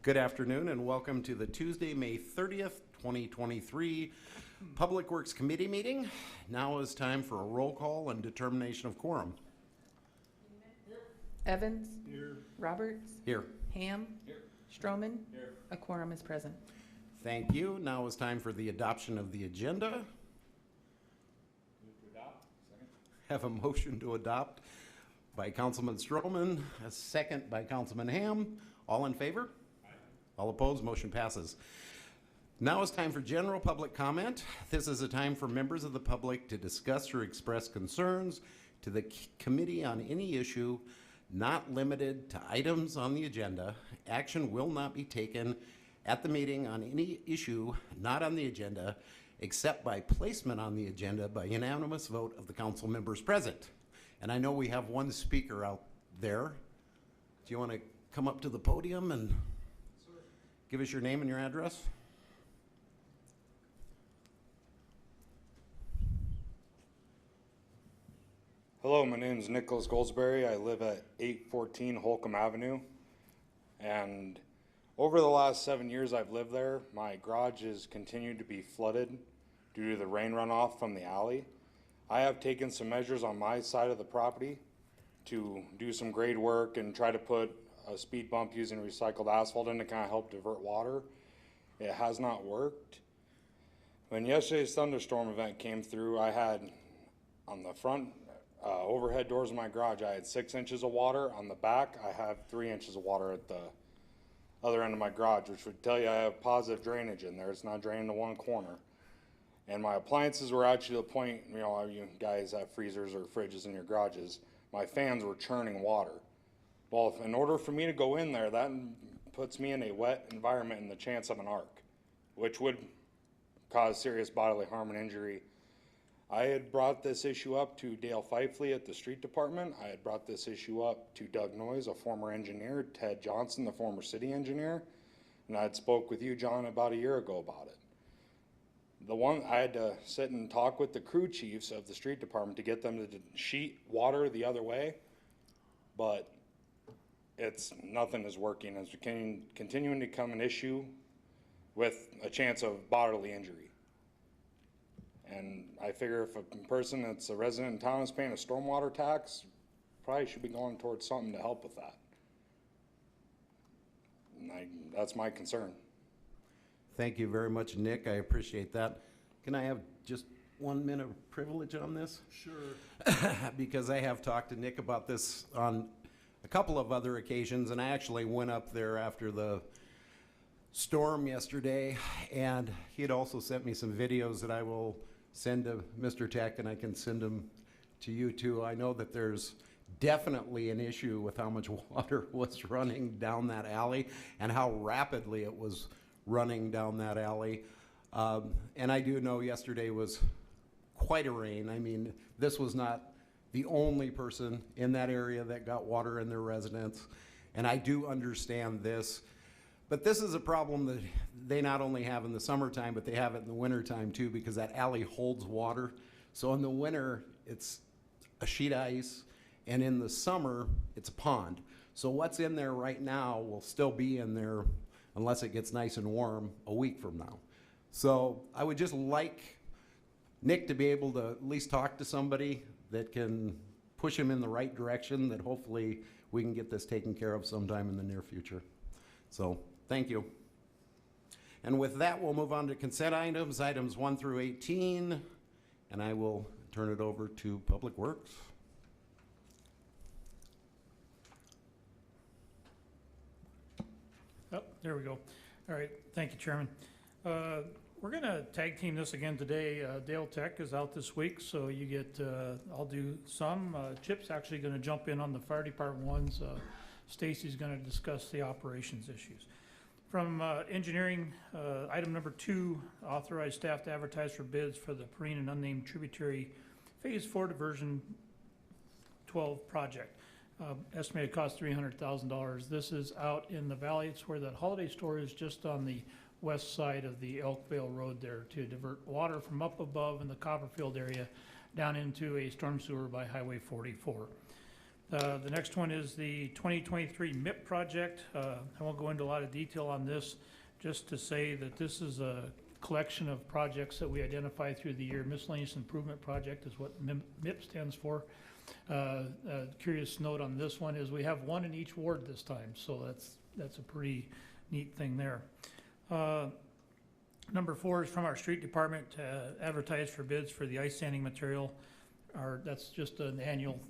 Good afternoon and welcome to the Tuesday, May 30th, 2023 Public Works Committee meeting. Now is time for a roll call and determination of quorum. Evans? Here. Roberts? Here. Ham? Here. Stroman? Here. A quorum is present. Thank you. Now is time for the adoption of the agenda. Move to adopt. Second. Have a motion to adopt by Councilman Stroman, a second by Councilman Ham. All in favor? All opposed, motion passes. Now is time for general public comment. This is a time for members of the public to discuss or express concerns to the committee on any issue not limited to items on the agenda. Action will not be taken at the meeting on any issue not on the agenda except by placement on the agenda by unanimous vote of the council members present. And I know we have one speaker out there. Do you want to come up to the podium and give us your name and your address? Hello, my name is Nicholas Goldsberry. I live at 814 Holcomb Avenue. And over the last 7 years I've lived there, my garage has continued to be flooded due to the rain runoff from the alley. I have taken some measures on my side of the property to do some grade work and try to put a speed bump using recycled asphalt in to kind of help divert water. It has not worked. When yesterday's thunderstorm event came through, I had on the front overhead doors of my garage, I had 6 inches of water. On the back, I have 3 inches of water at the other end of my garage, which would tell you I have positive drainage in there. It's not draining to one corner. And my appliances were actually to the point, you know, you guys have freezers or fridges in your garages. My fans were churning water. Well, in order for me to go in there, that puts me in a wet environment and the chance of an arc, which would cause serious bodily harm and injury. I had brought this issue up to Dale Fifley at the street department. I had brought this issue up to Doug Noyes, a former engineer, Ted Johnson, the former city engineer, and I had spoke with you, John, about a year ago about it. I had to sit and talk with the crew chiefs of the street department to get them to sheet water the other way, but nothing is working. It's continuing to become an issue with a chance of bodily injury. And I figure if a person that's a resident in town is paying a stormwater tax, probably should be going towards something to help with that. And that's my concern. Thank you very much, Nick. I appreciate that. Can I have just 1 minute of privilege on this? Sure. Because I have talked to Nick about this on a couple of other occasions, and I actually went up there after the storm yesterday, and he had also sent me some videos that I will send to Mr. Tech, and I can send them to you too. I know that there's definitely an issue with how much water was running down that alley and how rapidly it was running down that alley. And I do know yesterday was quite a rain. I mean, this was not the only person in that area that got water in their residence, and I do understand this. But this is a problem that they not only have in the summertime, but they have it in the wintertime too, because that alley holds water. So in the winter, it's a sheet ice, and in the summer, it's a pond. So what's in there right now will still be in there unless it gets nice and warm a week from now. So I would just like Nick to be able to at least talk to somebody that can push him in the right direction, that hopefully we can get this taken care of sometime in the near future. So thank you. And with that, we'll move on to consent items, items 1 through 18, and I will turn it over to Public Works. Oh, there we go. All right, thank you, Chairman. We're gonna tag team this again today. Dale Tech is out this week, so you get, I'll do some. Chip's actually gonna jump in on the fire department ones. Stacy's gonna discuss the operations issues. From engineering, item number 2, authorize staff to advertise for bids for the Perrine and Unnamed Tributary Phase 4 Diversion 12 project. Estimated cost $300,000. This is out in the valley. It's where that holiday store is, just on the west side of the Elkvale Road there, to divert water from up above in the Copperfield area down into a storm sewer by Highway 44. The next one is the 2023 MIP project. I won't go into a lot of detail on this, just to say that this is a collection of projects that we identify through the year. Miscellaneous Improvement Project is what MIP stands for. A curious note on this one is we have one in each ward this time, so that's a pretty neat thing there. Number 4 is from our street department, advertise for bids for the ice sanding material. That's just an annual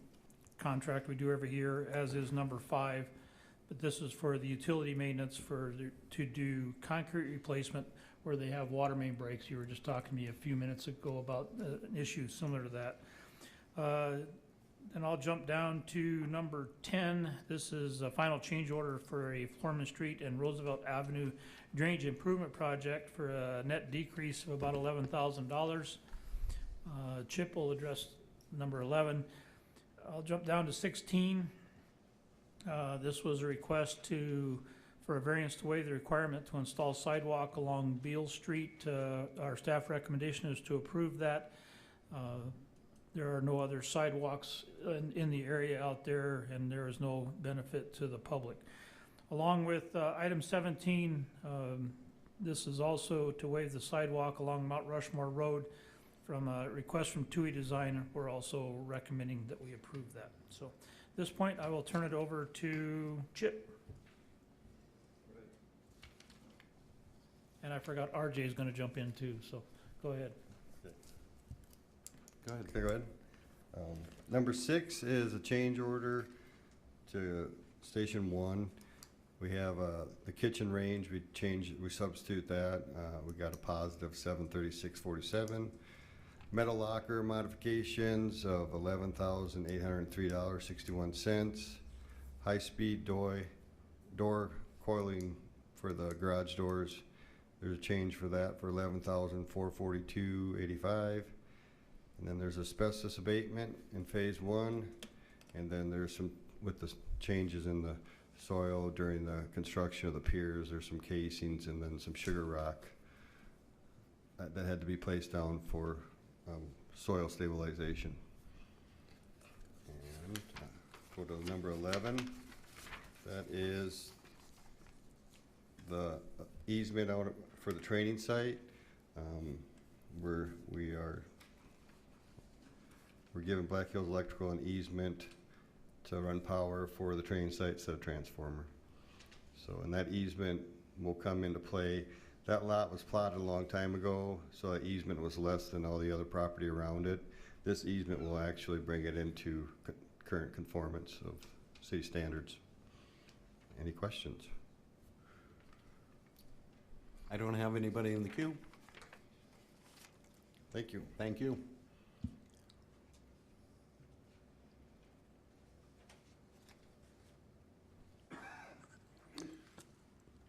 contract we do every year, as is number 5. But this is for the utility maintenance to do concrete replacement where they have water main breaks. You were just talking to me a few minutes ago about an issue similar to that. And I'll jump down to number 10. This is a final change order for a Foreman Street and Roosevelt Avenue drainage improvement project for a net decrease of about $11,000. Chip will address number 11. I'll jump down to 16. This was a request for a variance to waive the requirement to install sidewalk along Beale Street. Our staff recommendation is to approve that. There are no other sidewalks in the area out there, and there is no benefit to the public. Along with item 17, this is also to waive the sidewalk along Mount Rushmore Road. From a request from TUI Design, we're also recommending that we approve that. So at this point, I will turn it over to Chip. And I forgot RJ is going to jump in too, so go ahead. Go ahead. Okay, go ahead. Number 6 is a change order to Station 1. We have the kitchen range. We substitute that. We got a positive $736.47. Metal locker modifications of $11,803.61. High-speed door coiling for the garage doors. There's a change for that for $11,442.85. And then there's asbestos abatement in phase 1. And then there's some, with the changes in the soil during the construction of the piers, there's some casings and then some sugar rock that had to be placed down for soil stabilization. And go to number 11. That is the easement out for the training site. We're giving Black Hills Electrical an easement to run power for the training site instead of transformer. So, and that easement will come into play. That lot was plotted a long time ago, so that easement was less than all the other property around it. This easement will actually bring it into current conformance of city standards. Any questions? I don't have anybody in the queue. Thank you. Thank you.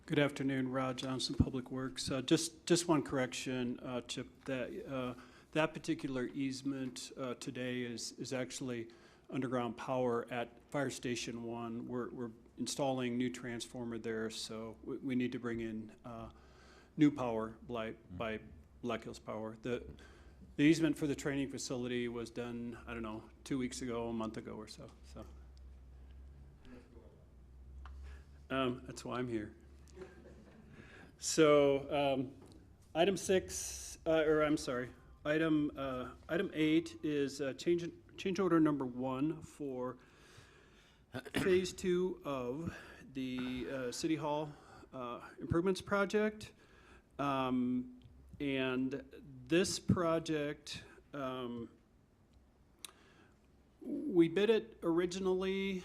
Good afternoon, Rod Johnson, Public Works. Just one correction, Chip, that particular easement today is actually underground power at Fire Station 1. We're installing new transformer there, so we need to bring in new power by Black Hills Power. The easement for the training facility was done, I don't know, 2 weeks ago, a month ago or so. That's why I'm here. So, item 8 is change order number 1 for phase 2 of the City Hall improvements project. And this project, we bid it originally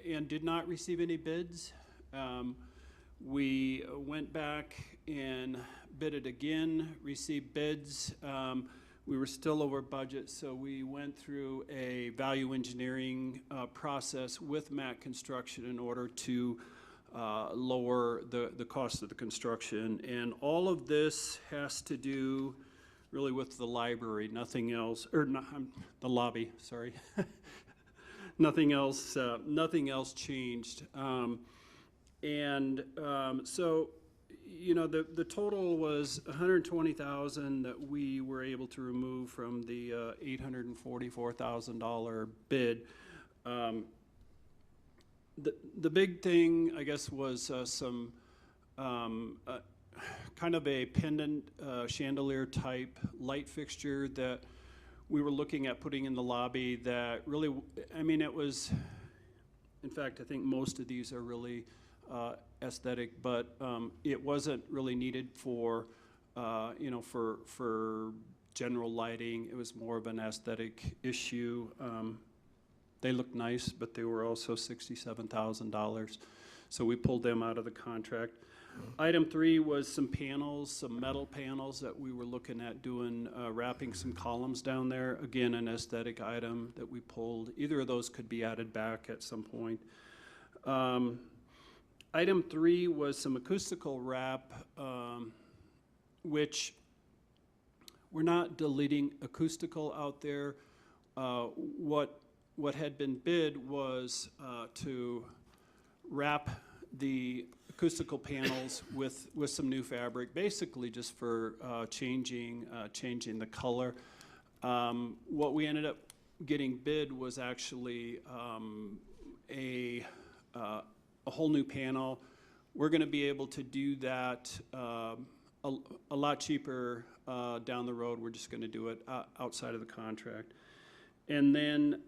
and did not receive any bids. We went back and bid it again, received bids. We were still over budget, so we went through a value engineering process with Matt Construction in order to lower the cost of the construction. And all of this has to do really with the library, nothing else, or not, the lobby, sorry. Nothing else changed. So, you know, the total was $120,000 that we were able to remove from the $844,000 bid. The big thing, I guess, was some kind of a pendant chandelier type light fixture that we were looking at putting in the lobby that really, I mean, it was, in fact, I think most of these are really aesthetic, but it wasn't really needed for, you know, for general lighting. It was more of an aesthetic issue. They looked nice, but they were also $67,000. So we pulled them out of the contract. Item 3 was some panels, some metal panels that we were looking at doing, wrapping some columns down there. Again, an aesthetic item that we pulled. Either of those could be added back at some point. Item 3 was some acoustical wrap, which we're not deleting acoustical out there. What had been bid was to wrap the acoustical panels with some new fabric, basically just for changing the color. What we ended up getting bid was actually a whole new panel. We're going to be able to do that a lot cheaper down the road. We're just going to do it outside of the contract. And then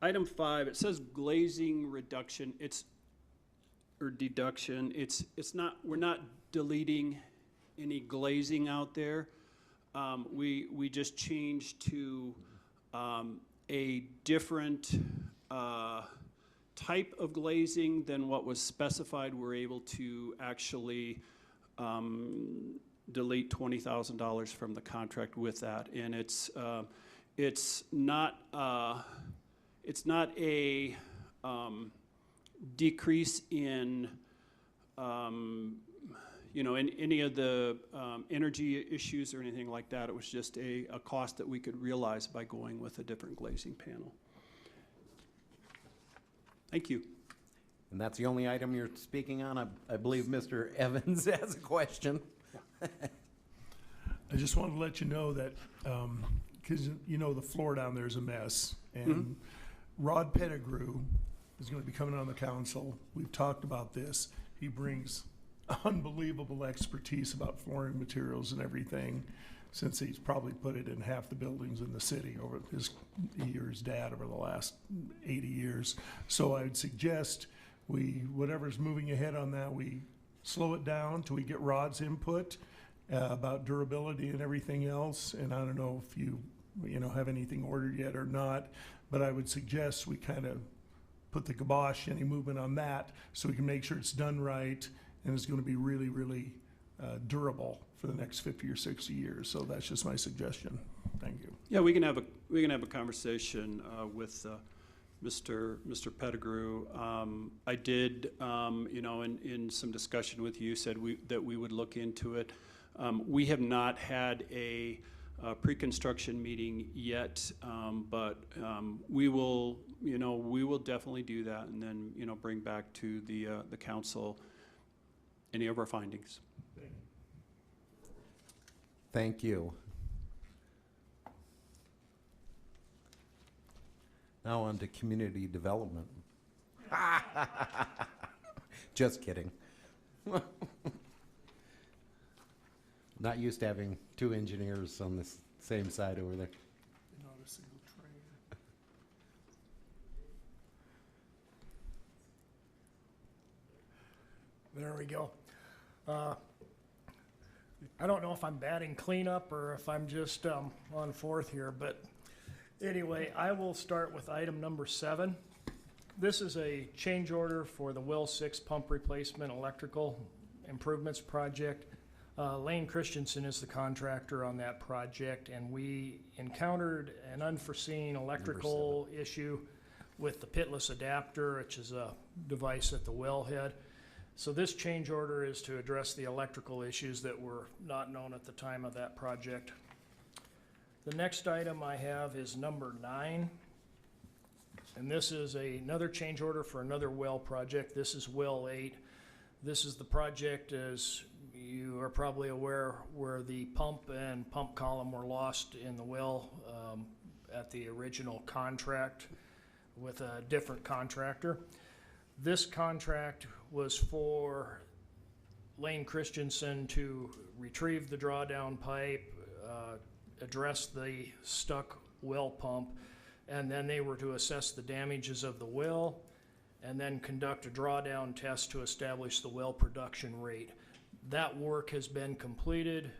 item 5, it says glazing reduction. Or deduction. It's not. We're not deleting any glazing out there. We just changed to a different type of glazing than what was specified. We're able to actually delete $20,000 from the contract with that, and it's not a decrease in you know, in any of the energy issues or anything like that. It was just a cost that we could realize by going with a different glazing panel. Thank you. And that's the only item you're speaking on? I believe Mr. Evans has a question. I just wanted to let you know that, because you know the floor down there is a mess, and Rod Pettigrew is going to be coming on the council. We've talked about this. He brings unbelievable expertise about flooring materials and everything, since he's probably put it in half the buildings in the city over his dad over the last 80 years. So I would suggest whatever's moving ahead on that, we slow it down till we get Rod's input about durability and everything else. And I don't know if you have anything ordered yet or not, but I would suggest we kind of put the kibosh, any movement on that, so we can make sure it's done right and it's going to be really, really durable for the next 50 or 60 years. So that's just my suggestion. Thank you. Yeah, we can have a conversation with Mr. Pettigrew. I did, in some discussion with you, said that we would look into it. We have not had a pre-construction meeting yet, but we will definitely do that, and then bring back to the council any of our findings. Thank you. Now on to community development. Just kidding. Not used to having two engineers on the same side over there. Not a single train. There we go. I don't know if I'm batting cleanup or if I'm just on fourth here, but anyway, I will start with item number 7. This is a change order for the Well 6 pump replacement electrical improvements project. Lane Christensen is the contractor on that project, and we encountered an unforeseen electrical issue with the pitless adapter, which is a device at the wellhead. So this change order is to address the electrical issues that were not known at the time of that project. The next item I have is number 9. And this is another change order for another well project. This is well 8. This is the project, as you are probably aware, where the pump and pump column were lost in the well at the original contract. with a different contractor. This contract was for Lane Christensen to retrieve the drawdown pipe, address the stuck well pump, and then they were to assess the damages of the well, and then conduct a drawdown test to establish the well production rate. That work has been completed,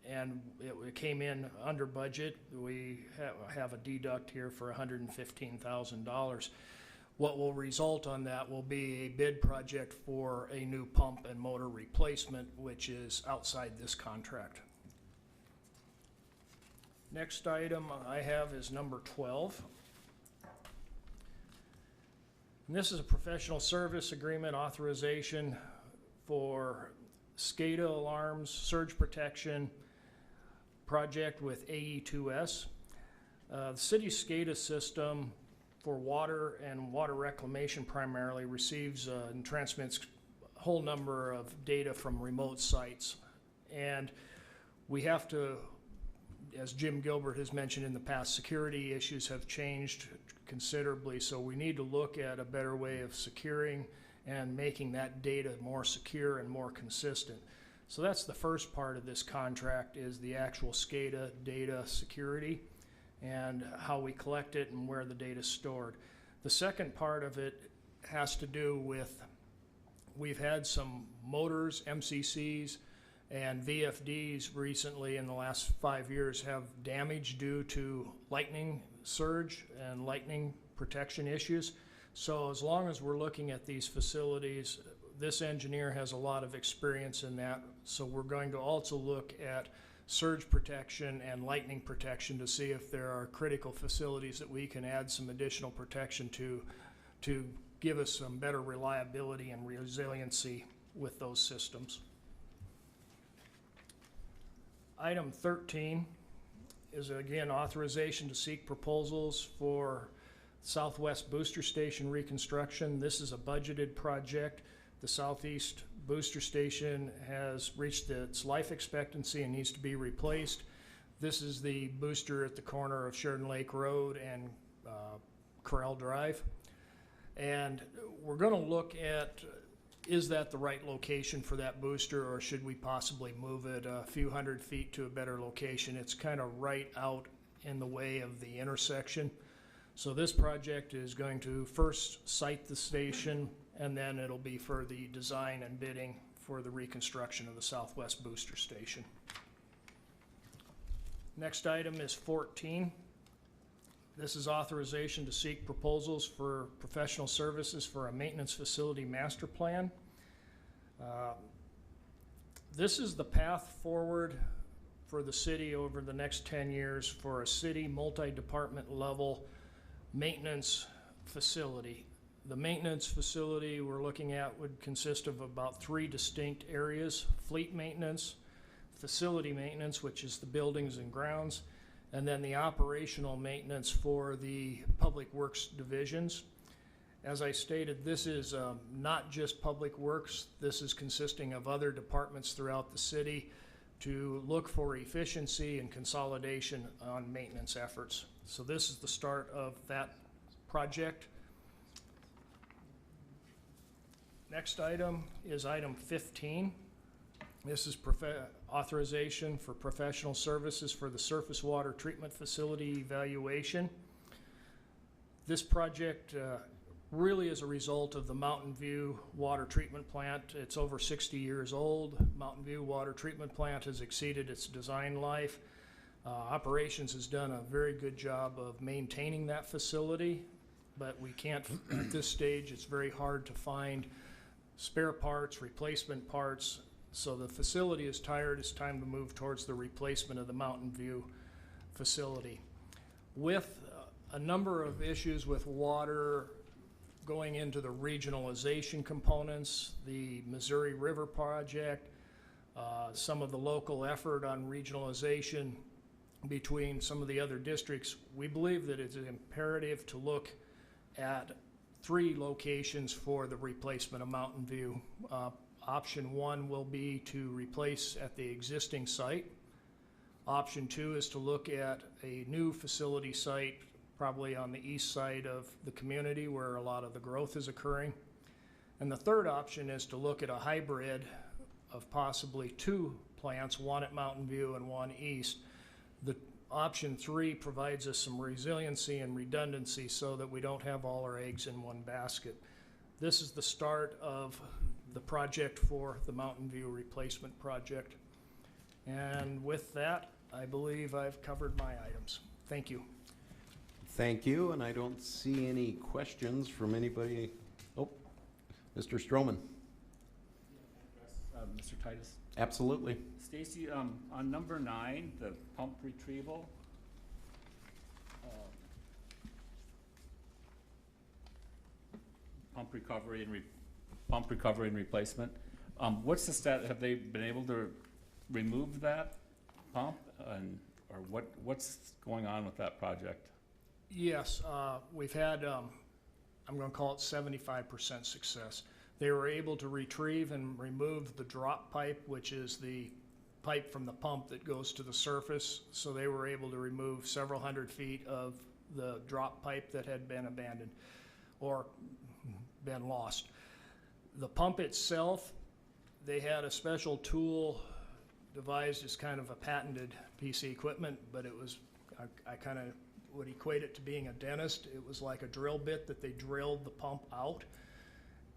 and it came in under budget. We have a deduct here for $115,000. What will result on that will be a bid project for a new pump and motor replacement, which is outside this contract. Next item I have is number 12. And this is a professional service agreement authorization for SCADA alarms, surge protection project with AE2S. The city's SCADA system for water and water reclamation primarily receives and transmits a whole number of data from remote sites. And we have to, as Jim Gilbert has mentioned in the past, security issues have changed considerably, so we need to look at a better way of securing and making that data more secure and more consistent. So that's the first part of this contract, is the actual SCADA data security and how we collect it and where the data is stored. The second part of it has to do with, we've had some motors, MCCs, and VFDs recently in the last 5 years have damage due to lightning surge and lightning protection issues. So as long as we're looking at these facilities, this engineer has a lot of experience in that. So we're going to also look at surge protection and lightning protection to see if there are critical facilities that we can add some additional protection to give us some better reliability and resiliency with those systems. Item 13 is again authorization to seek proposals for Southwest Booster Station reconstruction. This is a budgeted project. The Southeast Booster Station has reached its life expectancy and needs to be replaced. This is the booster at the corner of Sheridan Lake Road and Corral Drive. And we're going to look at, is that the right location for that booster, or should we possibly move it a few hundred feet to a better location? It's kind of right out in the way of the intersection. So this project is going to first site the station, and then it'll be for the design and bidding for the reconstruction of the Southwest Booster Station. Next item is 14. This is authorization to seek proposals for professional services for a maintenance facility master plan. This is the path forward for the city over the next 10 years for a city multi-department level maintenance facility. The maintenance facility we're looking at would consist of about 3 distinct areas: fleet maintenance, facility maintenance, which is the buildings and grounds, and then the operational maintenance for the public works divisions. As I stated, this is not just public works. This is consisting of other departments throughout the city to look for efficiency and consolidation on maintenance efforts. So this is the start of that project. Next item is item 15. This is authorization for professional services for the surface water treatment facility evaluation. This project really is a result of the Mountain View Water Treatment Plant. It's over 60 years old. Mountain View Water Treatment Plant has exceeded its design life. Operations has done a very good job of maintaining that facility, but we can't, at this stage, it's very hard to find spare parts, replacement parts. So the facility is tired. It's time to move towards the replacement of the Mountain View facility. With a number of issues with water going into the regionalization components, the Missouri River project, some of the local effort on regionalization between some of the other districts, we believe that it's imperative to look at 3 locations for the replacement of Mountain View. Option 1 will be to replace at the existing site. Option 2 is to look at a new facility site probably on the east side of the community where a lot of the growth is occurring. And the third option is to look at a hybrid of possibly 2 plants, one at Mountain View and one east. The option 3 provides us some resiliency and redundancy so that we don't have all our eggs in one basket. This is the start of the project for the Mountain View replacement project. And with that, I believe I've covered my items. Thank you. Thank you, and I don't see any questions from anybody. Oh, Mr. Stroman. Mr. Titus. Absolutely. Stacy, on number 9, the pump retrieval, pump recovery and replacement. What's the stat? Have they been able to remove that pump, or what's going on with that project? Yes, we've had, I'm going to call it 75% success. They were able to retrieve and remove the drop pipe, which is the pipe from the pump that goes to the surface. So they were able to remove several hundred feet of the drop pipe that had been abandoned or been lost. The pump itself, they had a special tool devised as kind of a patented piece of equipment, but it was, I kind of would equate it to being a dentist. It was like a drill bit that they drilled the pump out,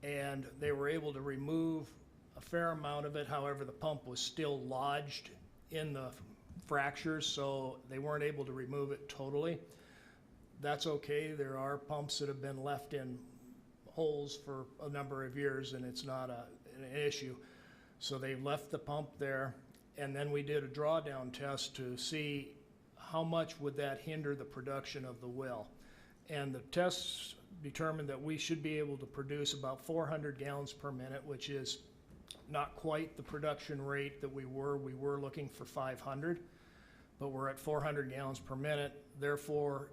and they were able to remove a fair amount of it. However, the pump was still lodged in the fractures, so they weren't able to remove it totally. That's okay. There are pumps that have been left in holes for a number of years, and it's not an issue. So they left the pump there, and then we did a drawdown test to see how much would that hinder the production of the well. And the tests determined that we should be able to produce about 400 gallons per minute, which is not quite the production rate that we were looking for 500, but we're at 400 gallons per minute. Therefore,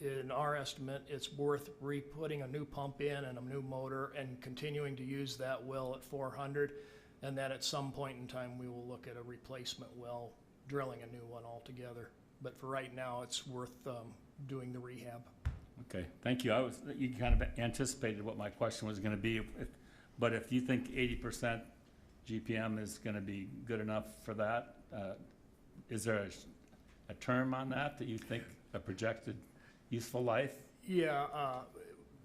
in our estimate, it's worth putting a new pump in and a new motor and continuing to use that well at 400. And then at some point in time, we will look at a replacement well, drilling a new one altogether. But for right now, it's worth doing the rehab. Okay, thank you. You kind of anticipated what my question was going to be, but if you think 80% GPM is going to be good enough for that, is there a term on that you think, a projected useful life? Yeah,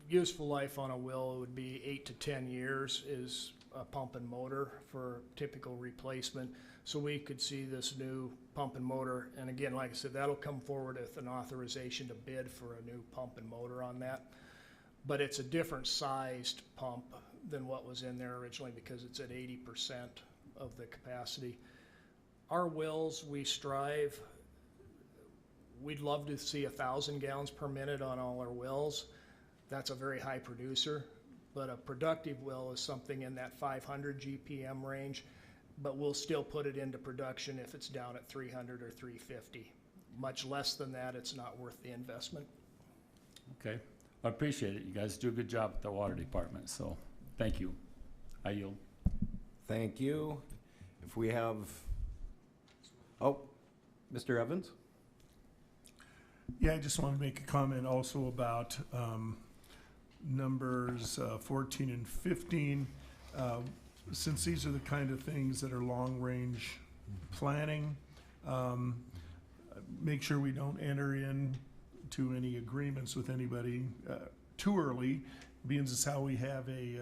useful life on a well would be 8 to 10 years is a pump and motor for typical replacement. So we could see this new pump and motor, and again, like I said, that'll come forward with an authorization to bid for a new pump and motor on that. But it's a different sized pump than what was in there originally because it's at 80% of the capacity. Our wells, we'd love to see 1,000 gallons per minute on all our wells. That's a very high producer, but a productive well is something in that 500 GPM range, but we'll still put it into production if it's down at 300 or 350. Much less than that, it's not worth the investment. Okay, I appreciate it. You guys do a good job at the water department, so thank you. I yield. Thank you. If we have, oh, Mr. Evans? Yeah, I just want to make a comment also about numbers 14 and 15. Since these are the kind of things that are long-range planning, make sure we don't enter into any agreements with anybody too early, being as how we have a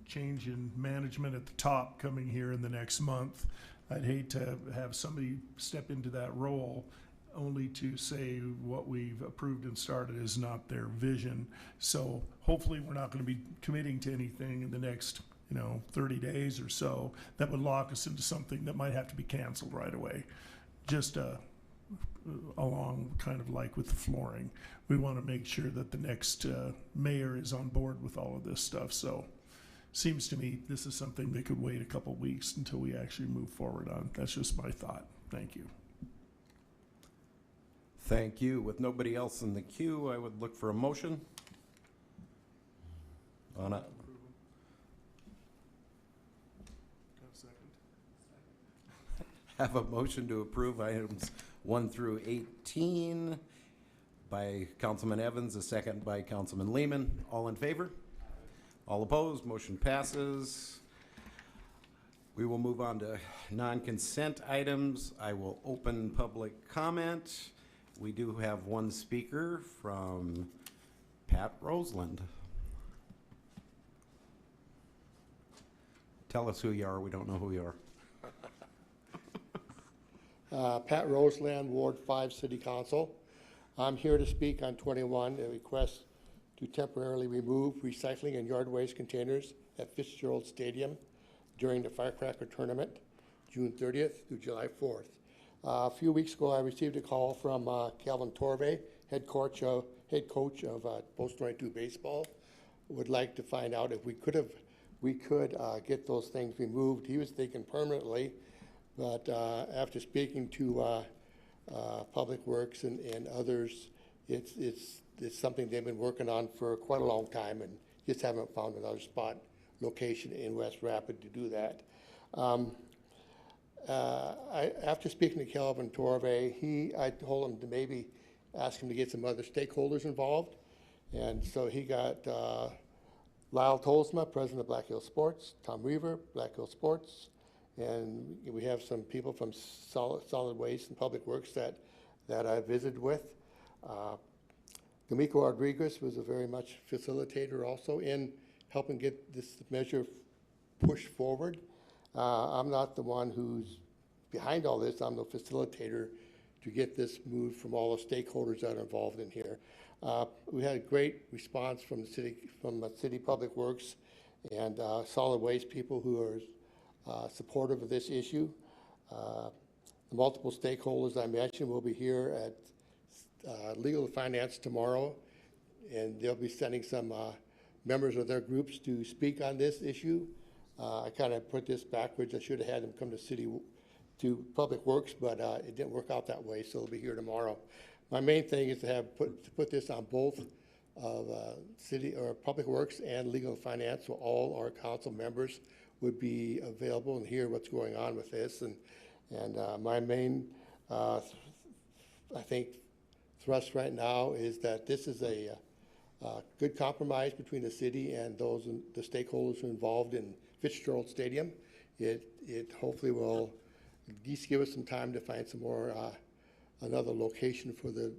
change in management at the top coming here in the next month. I'd hate to have somebody step into that role only to say what we've approved and started is not their vision. So hopefully we're not going to be committing to anything in the next 30 days or so that would lock us into something that might have to be canceled right away. Just along kind of like with the flooring. We want to make sure that the next mayor is on board with all of this stuff. So seems to me this is something that could wait a couple weeks until we actually move forward on. That's just my thought. Thank you. Thank you. With nobody else in the queue, I would look for a motion. On a have a motion to approve items 1 through 18 by Councilman Evans, a second by Councilman Lehman. All in favor? All opposed? Motion passes. We will move on to non-consent items. I will open public comment. We do have one speaker from Pat Roseland. Tell us who you are. We don't know who you are. Pat Roseland, Ward 5 City Council. I'm here to speak on 21, a request to temporarily remove recycling and yard waste containers at Fitzgerald Stadium during the Firecracker Tournament, June 30th through July 4th. A few weeks ago, I received a call from Calvin Torvey, head coach of Post 22 Baseball. Would like to find out if we could get those things removed. He was thinking permanently, but after speaking to Public Works and others, it's something they've been working on for quite a long time and just haven't found another spot location in West Rapid to do that. After speaking to Calvin Torvey, I told him to maybe ask him to get some other stakeholders involved. And so he got Lyle Tolsma, president of Black Hills Sports, Tom Weaver, Black Hills Sports, and we have some people from Solid Waste and Public Works that I visited with. D'Amico Rodriguez was a very much facilitator also in helping get this measure pushed forward. I'm not the one who's behind all this. I'm the facilitator to get this moved from all the stakeholders that are involved in here. We had a great response from the city Public Works and Solid Waste people who are supportive of this issue. The multiple stakeholders I mentioned will be here at Legal and Finance tomorrow, and they'll be sending some members of their groups to speak on this issue. I kind of put this backwards. I should have had them come to Public Works, but it didn't work out that way, so they'll be here tomorrow. My main thing is to put this on both of city or Public Works and Legal and Finance, so all our council members would be available and hear what's going on with this. And my main, I think, thrust right now is that this is a good compromise between the city and the stakeholders who are involved in Fitzgerald Stadium. It hopefully will at least give us some time to find some more another location for the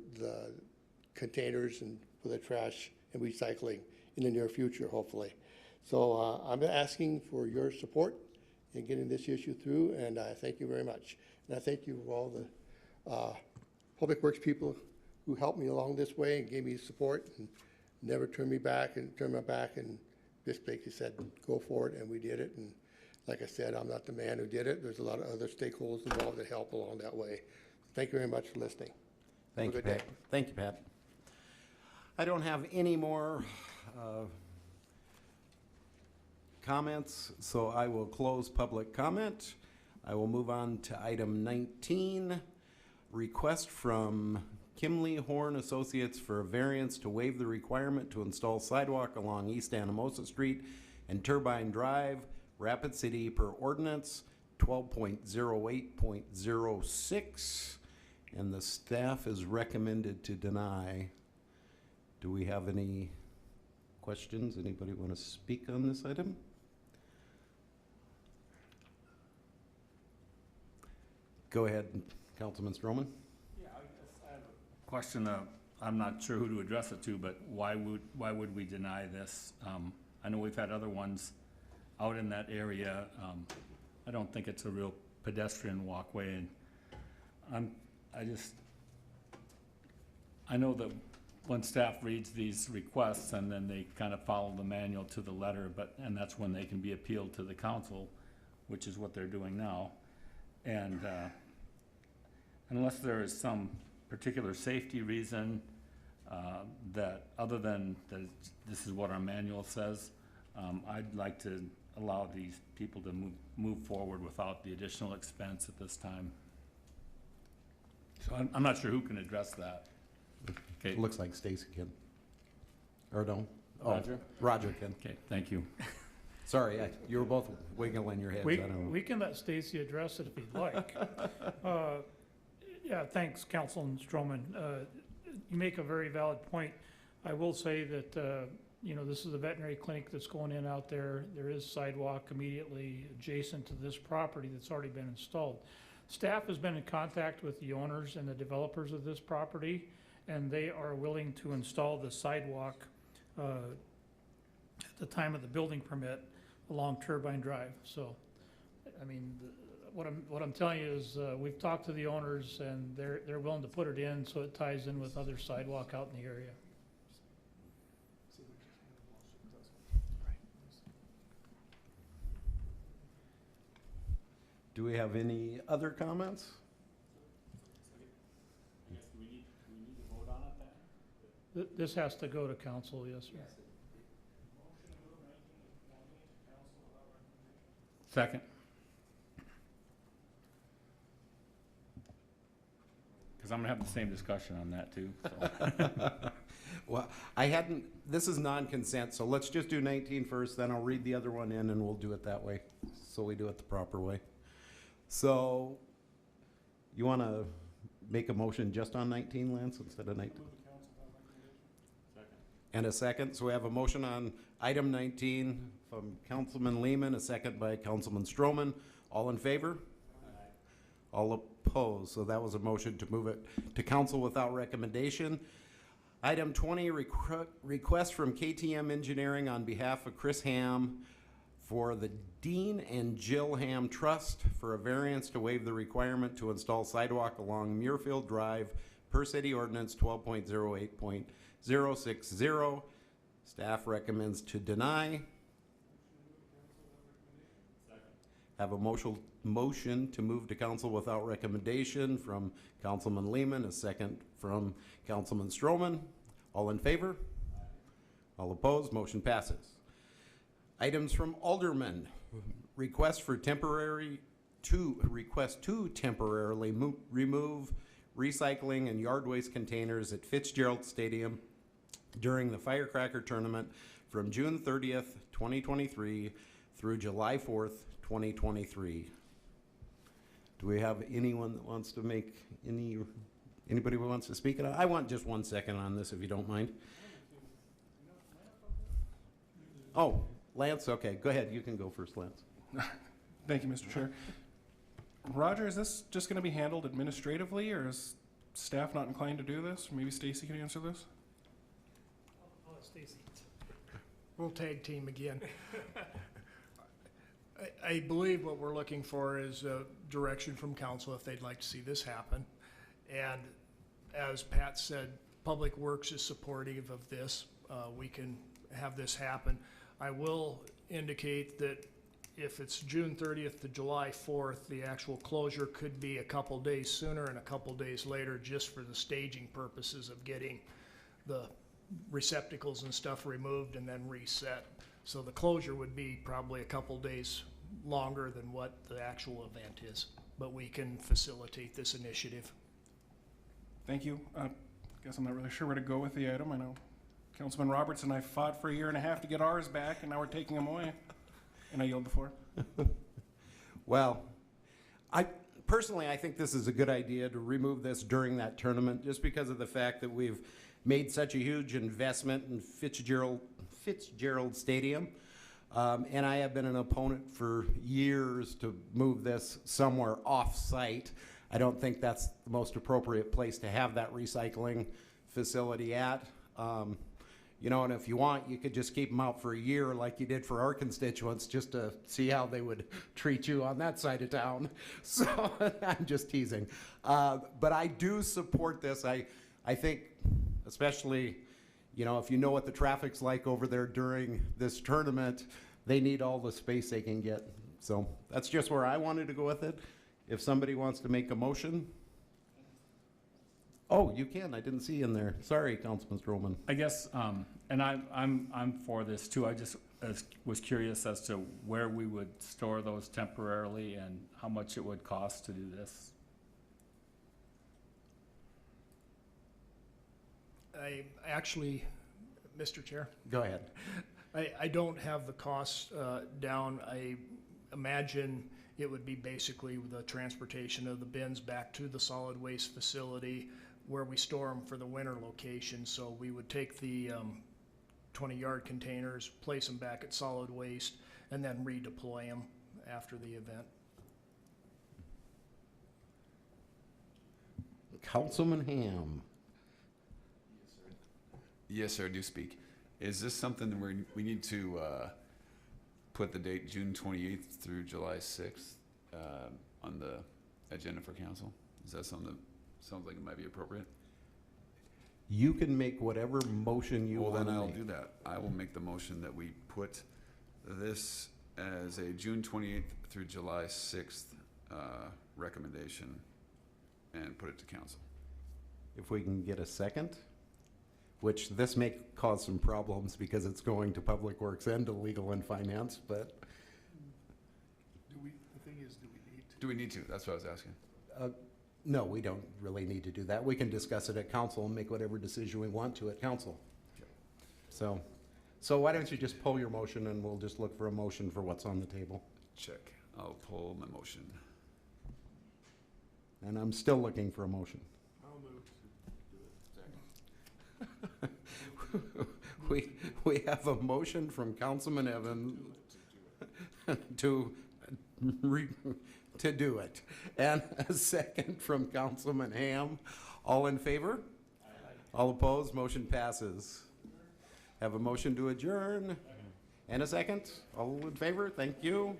containers and for the trash and recycling in the near future, hopefully. So I'm asking for your support in getting this issue through, and I thank you very much. And I thank you for all the Public Works people who helped me along this way and gave me support and never turned my back and just basically said, go for it, and we did it. And like I said, I'm not the man who did it. There's a lot of other stakeholders involved that help along that way. Thank you very much for listening. Thank you, Pat. Thank you, Pat. I don't have any more comments, so I will close public comment. I will move on to item 19, request from Kimley Horn Associates for a variance to waive the requirement to install sidewalk along East Anamosa Street and Turbine Drive, Rapid City per ordinance 12.08.06, and the staff is recommended to deny. Do we have any questions? Anybody want to speak on this item? Go ahead, Councilman Stroman. Yeah, I have a question. I'm not sure who to address it to, but why would we deny this? I know we've had other ones out in that area. I don't think it's a real pedestrian walkway, and I know that when staff reads these requests and then they kind of follow the manual to the letter, and that's when they can be appealed to the council, which is what they're doing now. And unless there is some particular safety reason that other than that this is what our manual says, I'd like to allow these people to move forward without the additional expense at this time. So I'm not sure who can address that. Okay. Looks like Stacy can. Or no? Oh, Roger? Roger can. Okay, thank you. Sorry, you were both wiggling your heads. I don't know. We can let Stacy address it if he'd like. Yeah, thanks, Councilman Stroman. you make a very valid point. I will say that, you know, this is a veterinary clinic that's going in out there. There is sidewalk immediately adjacent to this property that's already been installed. Staff has been in contact with the owners and the developers of this property, and they are willing to install the sidewalk at the time of the building permit along Turbine Drive. So, I mean, what I'm telling you is, we've talked to the owners, and they're willing to put it in, so it ties in with other sidewalk out in the area. Do we have any other comments? Do we need to vote on it then? This has to go to council, yes, sir. Second. Because I'm gonna have the same discussion on that too, so. Well, this is non-consent, so let's just do 19 first, then I'll read the other one in and we'll do it that way. So we do it the proper way. So, you want to make a motion just on 19, Lance, instead of 19? And a second. So we have a motion on item 19 from Councilman Lehman, a second by Councilman Stroman. All in favor? All opposed. So that was a motion to move it to council without recommendation. Item 20, request from KTM Engineering on behalf of Chris Ham for the Dean and Jill Ham Trust for a variance to waive the requirement to install sidewalk along Muirfield Drive per city ordinance 12.08.060. Staff recommends to deny. Have a motion to move to council without recommendation from Councilman Lehman, a second from Councilman Stroman. All in favor? All opposed? Motion passes. Items from Alderman. Request to temporarily remove recycling and yard waste containers at Fitzgerald Stadium during the Firecracker Tournament from June 30th, 2023 through July 4th, 2023. Do we have anyone that wants to make anybody who wants to speak? I want just 1 second on this, if you don't mind. Oh, Lance, okay, go ahead. You can go first, Lance. Thank you, Mr. Chair. Roger, is this just going to be handled administratively, or is staff not inclined to do this? Maybe Stacy can answer this. Stacy. We'll tag team again. I believe what we're looking for is a direction from council if they'd like to see this happen. And as Pat said, Public Works is supportive of this. We can have this happen. I will indicate that if it's June 30th to July 4th, the actual closure could be a couple days sooner and a couple days later, just for the staging purposes of getting the receptacles and stuff removed and then reset. So the closure would be probably a couple days longer than what the actual event is, but we can facilitate this initiative. Thank you. Guess I'm not really sure where to go with the item. I know Councilman Roberts and I fought for a year and a half to get ours back, and now we're taking them away. And I yield the floor. Well, I think this is a good idea to remove this during that tournament, just because of the fact that we've made such a huge investment in Fitzgerald Stadium. And I have been an opponent for years to move this somewhere off-site. I don't think that's the most appropriate place to have that recycling facility at. You know, and if you want, you could just keep them out for a year like you did for our constituents, just to see how they would treat you on that side of town. So I'm just teasing. But I do support this. I think, especially, you know, if you know what the traffic's like over there during this tournament, they need all the space they can get. So that's just where I wanted to go with it. If somebody wants to make a motion. Oh, you can. I didn't see you in there. Sorry, Councilman Stroman. I guess, and I'm for this too. I just was curious as to where we would store those temporarily and how much it would cost to do this. I actually, Mr. Chair, Go ahead. I don't have the costs down. I imagine it would be basically the transportation of the bins back to the solid waste facility, where we store them for the winter location. So we would take the 20-yard containers, place them back at solid waste, and then redeploy them after the event. Councilman Ham. Yes, sir, I do speak. Is this something where we need to put the date June 28th through July 6th on the agenda for council? Is that something that sounds like it might be appropriate? You can make whatever motion you Well, want then to I'll make. do that. I will make the motion that we put this as a June 28th through July 6th recommendation and put it to council. If we can get a second, which this may cause some problems because it's going to Public Works and to Legal and Finance, but The thing is, do we need to? Do we need to? That's what I was asking. no, we don't really need to do that. We can discuss it at council and make whatever decision we want to at council. So why don't you just pull your motion and we'll just look for a motion for what's on the table. Check. I'll pull my motion. And I'm still looking for a motion. I'll move. We have a motion from Councilman Evans to do it. And a second from Councilman Ham. All in favor? All opposed? Motion passes. Have a motion to adjourn. And a second. All in favor? Thank you.